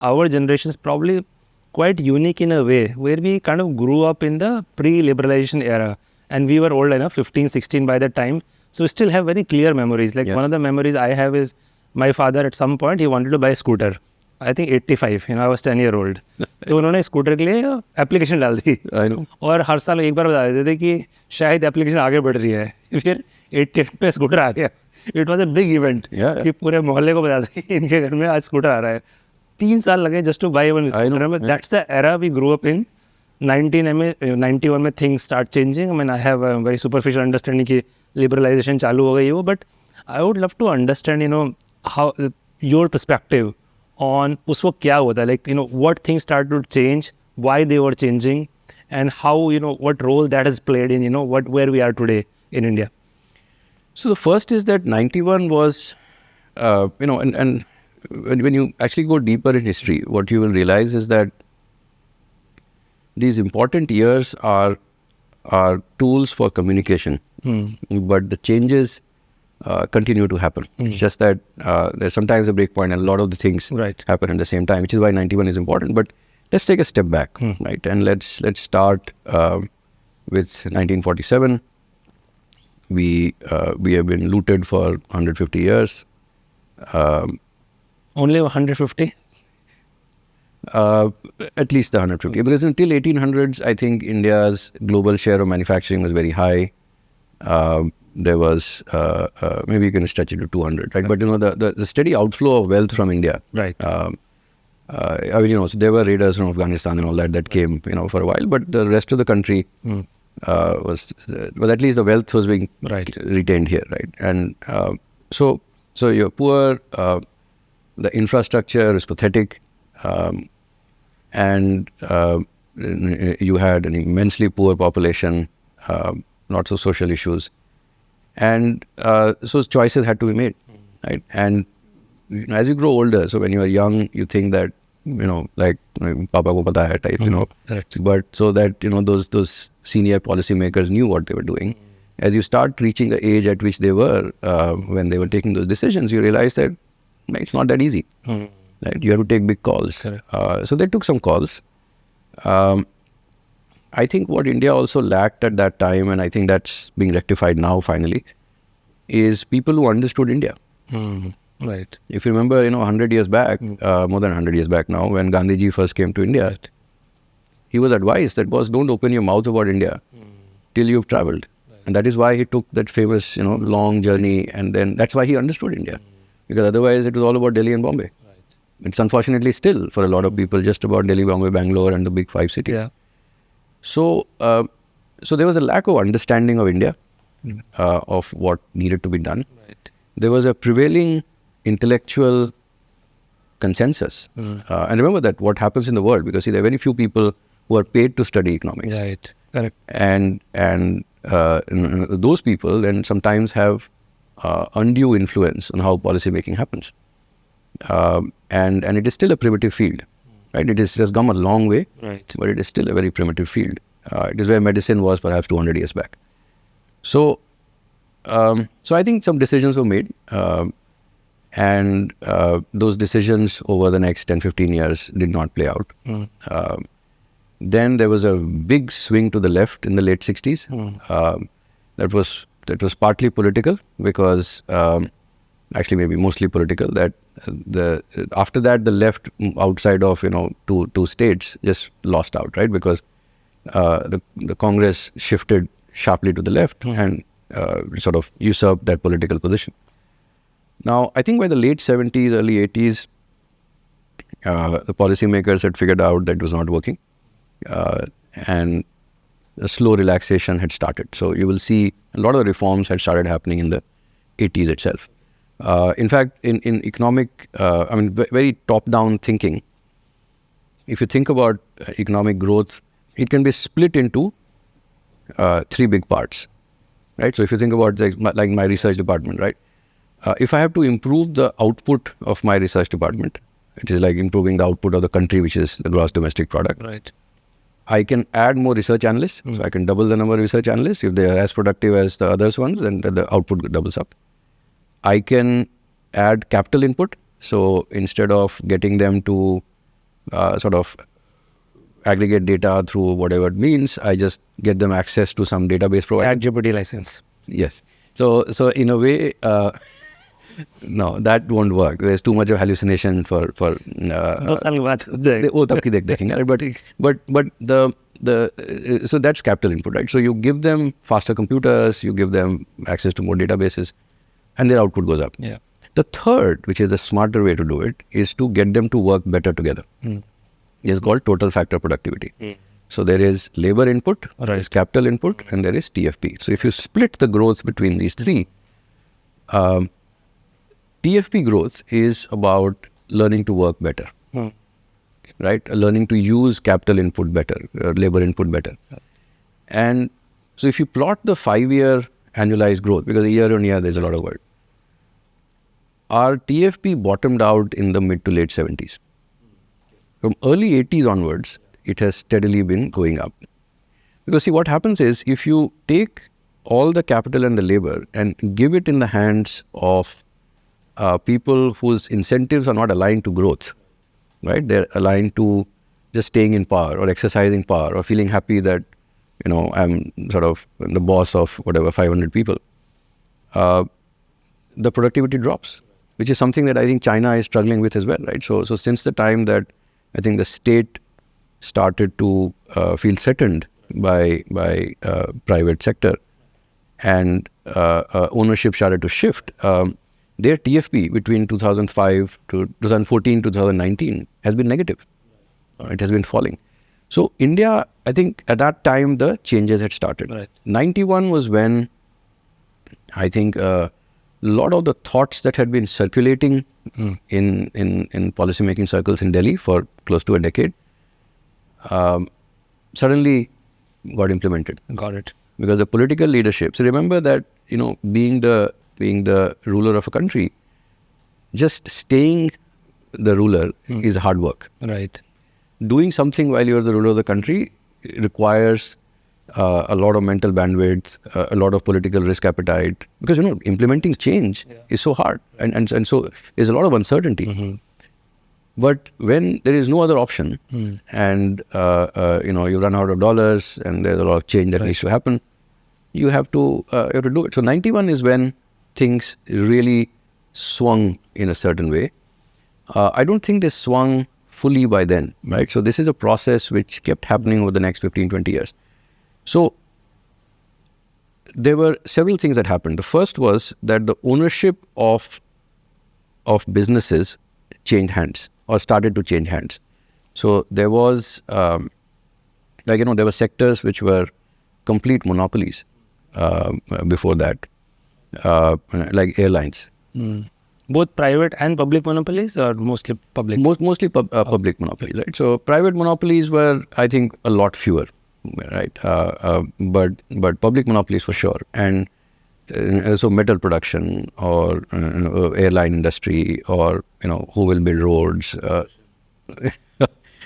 our generation is probably quite unique in a way where we kind of grew up in the pre-liberalization era, and we were old enough, 15, 16 by that time. So we still have very clear memories. Like one of the memories I have is my father at some point, he wanted to buy a scooter. I think 85, I was 10-year-old. तो उन्होंने scooter के लिए application डाल दी और हर साल एक बार बता देते थे कि शायद एप्लीकेशन आगे बढ़ रही है. फिर 88 पे स्कूटर आ गया. It was a big event कि पूरे मोहल्ले को बता दें कि इनके घर में आज स्कूटर आ रहा है. 3 साल लगे just two by one scooter. That's the era we grow up in. 1991 में things start changing. I mean I have very superficial understanding कि लिबरलाइजेशन चालू हो गई वो. But I would love to understand how your perspective on उस वक्त क्या होता है, like what things started to change, why they were changing, and how what role that has played in where we are today in India. So the first is that 91 was and when you actually go deeper in history, what you will realize is that these important years are tools for communication, but the changes continue to happen. It's just that there's sometimes a break point and a lot of the things happen at the same time, which is why 91 is important. But let's take a step back, right? And let's start with 1947. We have been looted for 150 years. Only 150? At least the 150. Because until 1800s, I think India's global share of manufacturing was very high. There was maybe you can stretch it to 200, right? But the steady outflow of wealth from India, right? I mean, so there were raiders from Afghanistan and all that came, for a while. But the rest of the country was at least the wealth was being retained here, right? And so you're poor. The infrastructure is pathetic, and you had an immensely poor population, lots of social issues. And so choices had to be made, right? And as you grow older, so when you are young, you think that, like, Papa ko pata hai type, But so that, those senior policymakers knew what they were doing. As you start reaching the age at which they were, when they were taking those decisions, you realize that it's not that easy, right? You have to take big calls. So they took some calls. I think what India also lacked at that time, and I think that's being rectified now finally, is people who understood India. Right. If you remember, 100 years back, more than 100 years back now, when Gandhiji first came to India, he was advised that, boss, don't open your mouth about India till you've traveled. And that is why he took that famous, long journey. And then that's why he understood India. Because otherwise it was all about Delhi and Bombay. It's unfortunately still, for a lot of people, just about Delhi, Bombay, Bangalore and the big 5 cities. Yeah. So there was a lack of understanding of India, of what needed to be done. Right. There was a prevailing intellectual consensus. And remember that what happens in the world, because there are very few people who are paid to study economics. Right. Correct. And those people then sometimes have undue influence on how policy making happens. And it is still a primitive field. Right, it has come a long way, right? But it is still a very primitive field. It is where medicine was perhaps 200 years back. So I think some decisions were made, and those decisions over the next 10-15 years did not play out. Then there was a big swing to the left in the late 60s. That was partly political, because actually maybe mostly political, that after that the left outside of two states just lost out, right? Because the Congress shifted sharply to the left and sort of usurped that political position. Now I think by the late 70s, early 80s, the policymakers had figured out that it was not working, and a slow relaxation had started. So you will see a lot of reforms had started happening in the 80s itself. In fact, in economic, very top-down thinking, if you think about economic growth, it can be split into 3 big parts, right? So if you think about like my research department, right? If I have to improve the output of my research department, it is like improving the output of the country, which is the gross domestic product. Right. I can add more research analysts. So I can double the number of research analysts. If they are as productive as the others ones, then the output doubles up. I can add capital input. So instead of getting them to sort of aggregate data through whatever it means. I just get them access to some database provider. ChatGPT license. Yes. So in a way, no, that won't work. There's too much of hallucination for. दो साल के बाद हो जाएगा. वो तब की देखेंगे. But so that's capital input, right? So you give them faster computers, you give them access to more databases, and their output goes up. Yeah. The third, which is a smarter way to do it, is to get them to work better together. It's called total factor productivity. So there is labor input, there is capital input, and there is TFP. So if you split the growth between these three, TFP growth is about learning to work better, right? Learning to use capital input better, labor input better. And so if you plot the 5-year annualized growth, because year on year there's a lot of work, our TFP bottomed out in the mid to late 70s. From early 80s onwards, it has steadily been going up. Because see, what happens is, if you take all the capital and the labor and give it in the hands of people whose incentives are not aligned to growth, right? They're aligned to just staying in power or exercising power or feeling happy that, I'm sort of the boss of whatever, 500 people. The productivity drops, which is something that I think China is struggling with as well, right? So since the time that I think the state started to feel threatened by private sector and ownership started to shift, their TFP between 2005 to 2014, 2019 has been negative. It has been falling. So India, I think at that time the changes had started. Right. 91 was when I think a lot of the thoughts that had been circulating in policymaking circles in Delhi for close to a decade suddenly got implemented. Got it. Because the political leadership. So remember that being the ruler of a country, just staying the ruler is hard work. Right. Doing something while you're the ruler of the country requires a lot of mental bandwidth, a lot of political risk appetite, because implementing change is so hard, and so there's a lot of uncertainty. But when there is no other option, and you run out of dollars, and there's a lot of change that needs to happen, you have to do it. So 91 is when things really swung in a certain way. I don't think they swung fully by then, right? So this is a process which kept happening over the next 15, 20 years. So there were several things that happened. The first was that the ownership of businesses changed hands or started to change hands. So there was, there were sectors which were complete monopolies before that, like airlines. Both private and public monopolies, or mostly public? Mostly public monopolies, right? So private monopolies were, I think, a lot fewer, right? But public monopolies for sure. And so metal production or airline industry or, who will build roads,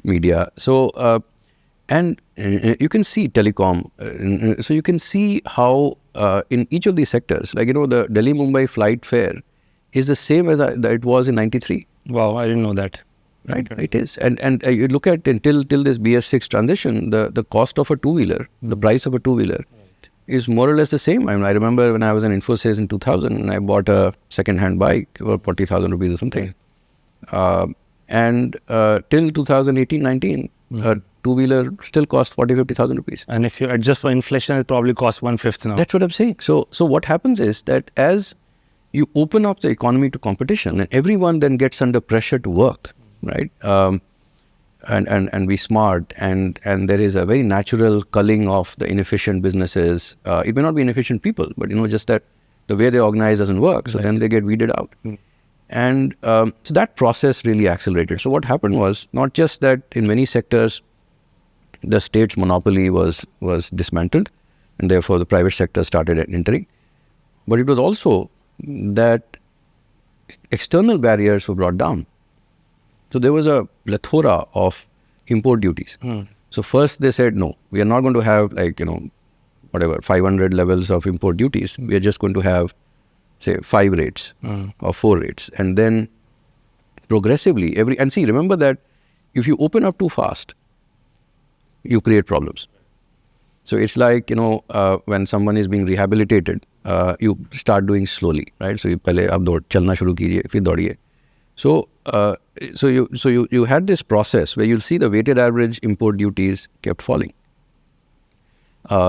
media. So, and you can see telecom. So you can see how in each of these sectors, like, the Delhi-Mumbai flight fare is the same as it was in 93. Wow, I didn't know that. Right, it is. And you look at until this BS6 transition, the cost of a two-wheeler, the price of a two-wheeler is more or less the same. I mean, I remember when I was in Infosys in 2000 and I bought a second-hand bike for 40,000 rupees or something. And till 2018-19, a two-wheeler still cost 40,000-50,000 rupees. And if you adjust for inflation, it probably costs 1/5 now. That's what I'm saying. So what happens is that as you open up the economy to competition, and everyone then gets under pressure to work, right? And be smart, and there is a very natural culling of the inefficient businesses. It may not be inefficient people, but just that the way they organize doesn't work. So then they get weeded out. And so that process really accelerated. So what happened was not just that in many sectors the state's monopoly was dismantled, and therefore the private sector started entering, but it was also that external barriers were brought down. So there was a plethora of import duties. So first they said, no, we are not going to have 500 levels of import duties. We are just going to have, say, 5 rates or 4 rates. And then progressively, remember that if you open up too fast, you create problems. So it's like, when someone is being rehabilitated, you start doing slowly, right? So you पहले आप चलना शुरू कीजिए, फिर दौड़िए. So you had this process where you'll see the weighted average import duties kept falling.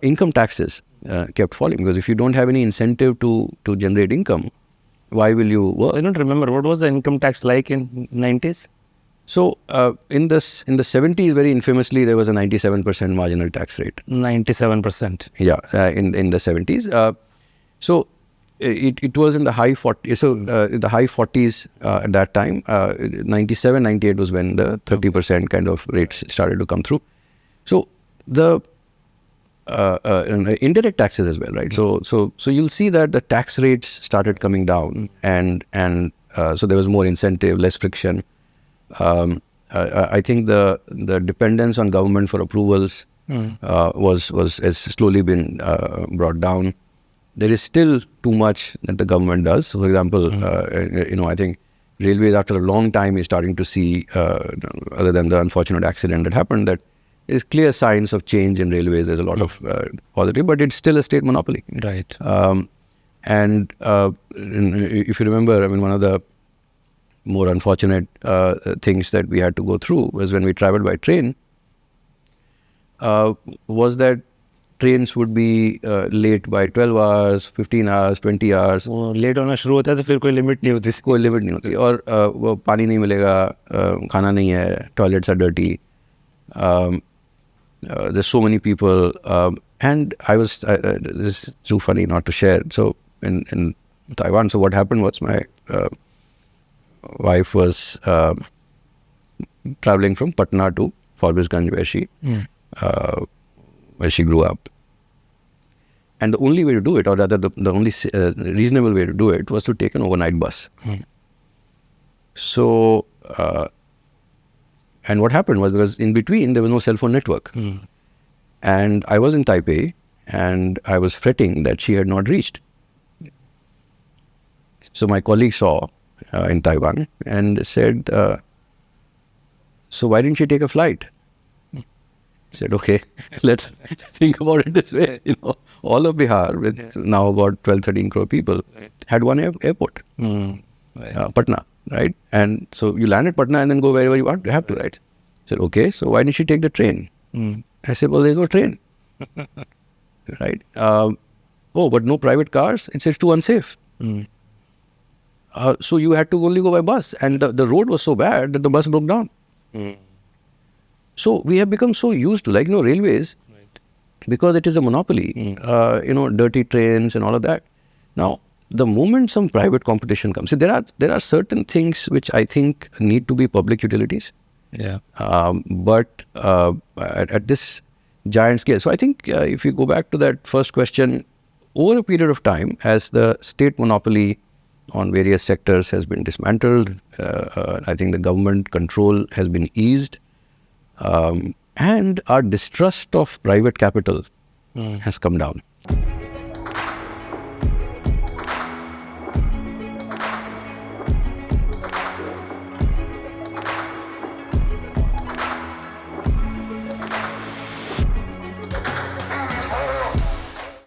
Income taxes kept falling, because if you don't have any incentive to generate income, why will you work? I don't remember. What was the income tax like in 90s? So in the 70s, very infamously, there was a 97% marginal tax rate. 97%. Yeah, in the 70s. So it was in the high 40s. So the high 40s at that time. 97, 98 was when the 30% kind of rates started to come through. So the indirect taxes as well, right? So you'll see that the tax rates started coming down, and so there was more incentive, less friction. I think the dependence on government for approvals has slowly been brought down. There is still too much that the government does. So, for example, I think railways, after a long time, is starting to see, other than the unfortunate accident that happened, that there is clear signs of change in railways. There's a lot of positive, but it's still a state monopoly. Right. And if you remember, I mean, one of the more unfortunate things that we had to go through was when we traveled by train, was that trains would be late by 12 hours, 15 hours, 20 hours. Late होना शुरू होता है तो फिर कोई limit नहीं होती. कोई लिमिट नहीं होती, और वो पानी नहीं मिलेगा, खाना नहीं है, toilets are dirty, there's so many people, and I was this is too funny not to share. So in Taiwan, so what happened was my wife was traveling from Patna to Forbesganj, where she grew up. And the only way to do it, or rather the only reasonable way to do it, was to take an overnight bus. So, and what happened was, because in between there was no cell phone network. And I was in Taipei, and I was fretting that she had not reached. So my colleague saw in Taiwan and said, so why didn't she take a flight? I said, okay, let's think about it this way. All of Bihar, with now about 12, 13 crore people, had one airport, Patna, right? And so you land at Patna and then go wherever you want. You have to, right? I said, okay, so why didn't she take the train? I said, well, there's no train, right? Oh, but no private cars? It says too unsafe. So you had to only go by bus, and the road was so bad that the bus broke down. So we have become so used to, railways, because it is a monopoly, dirty trains and all of that. Now, the moment some private competition comes, so there are certain things which I think need to be public utilities. Yeah. But at this giant scale, so I think if you go back to that first question, over a period of time, as the state monopoly on various sectors has been dismantled, I think the government control has been eased, and our distrust of private capital has come down.